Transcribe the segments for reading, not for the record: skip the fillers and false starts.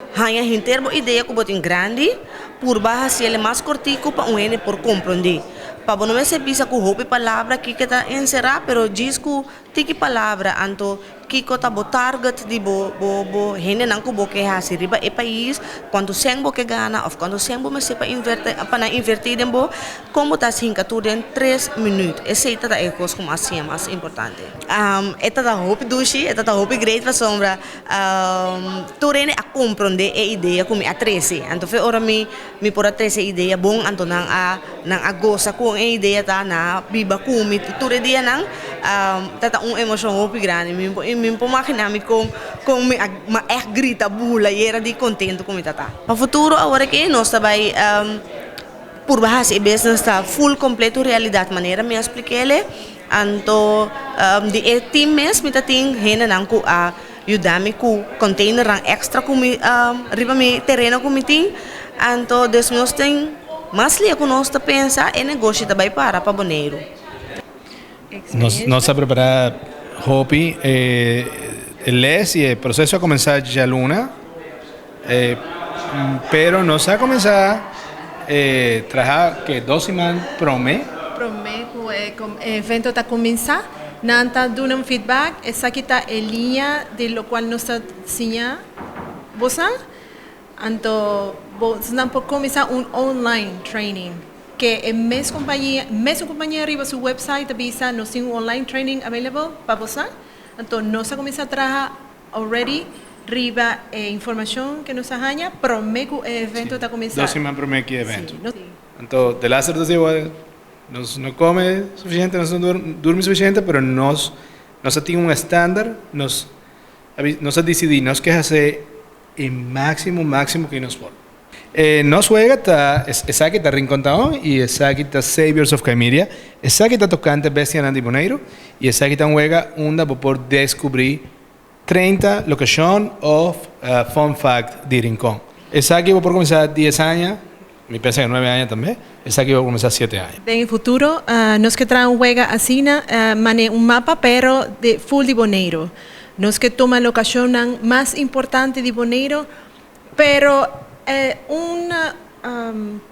Hanya hinterbo ideia que botin grande, por baixo se ele mais cortico para um ene por compreender. Para não se pisa com roupa palavra que está encerrar, pero diz que tiki palavra anto que tá bo target de bo hene não que bo que hasi riba e país quando sembo que gana ou quando sembo mas sepa inverter para invertir em bo como tá assim que tudo em 3 minutos. Esse é a coisa como assim é mais importante. Esta da roupa dushi, esta da roupa great para sombra. Tu rene a compreender a ideia como a 13. Então foi ora mi por a 13 ideia bom anto nang a goza com a ideia tá na biba kumi tu dia nang tata emoção roupa grande me imaginar me com me grita bula e era de contento com tata. Para futuro agora que nós também por baixo e business está full completo realidade maneira me expliquei anto de team mes me tating hena nang ku a ayudar-me com container extra com riba me terreno com meeting anto des nós tem mas lia que nós tá pensa é negócio também para boneiro. Nos está preparada Hopi, el les y el proceso ha comenzado ya luna, pero nos ha comenzado a trabajar que 2 semanas promé. Promé que o evento está começando, nanta dando um feedback, essa aqui está em linha de lo qual nós está ensinando, você, então você não pode começar online training. Que é mesma companhia arriba su website avisa nos tem online training available para você. Então nós começamos a trabalhar already riba informação que nos arranha promete que o evento está começando. 2 semanas promete que evento. Sí, Então de lá certo igual não come suficiente, não dorme suficiente, pero nós temos estándar, nós decidimos que fazer o máximo que nos pode. Nos juega esa que está Rincón Taón y esa que está Saviors of Caimeria, esa que está tocante Bestia Nandi Boneiro y esa que está juega una por descubrir 30 locación of fun fact de Rincón. Esa que va por comenzar 10 años, me parece que 9 años también, esa que va a comenzar 7 años. En el futuro, nos que traen juega así, mane un mapa pero de full de Boneiro. Nos que toma locación más importante de Boneiro, pero un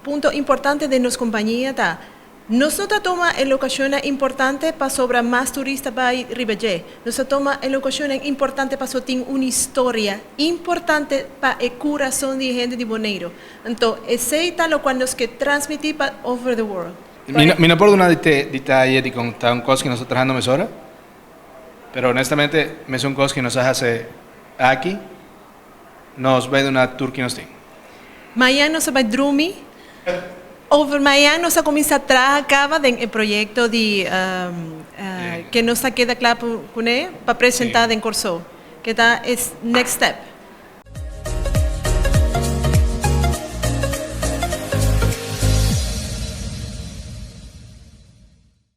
punto importante de nuestra compañía está, nosotros toma en locaciones importantes para sobrar más turistas para Ribelle. Nosotros toma en locaciones importantes para tener una historia importante para el corazón de gente de Boneiro. Entonces, ese es lo cual nos que transmitir para over the world. Me acuerdo una detalle de con un cosa que nosotros trabajando mesora, pero honestamente me son cosas que nos hace aquí, nos ve de una tour que nos tiene. Mañana nos vai dormir. Over mañana nos começa a trabalhar em projeto de que nos queda claro para apresentar em Corso, que está é next step.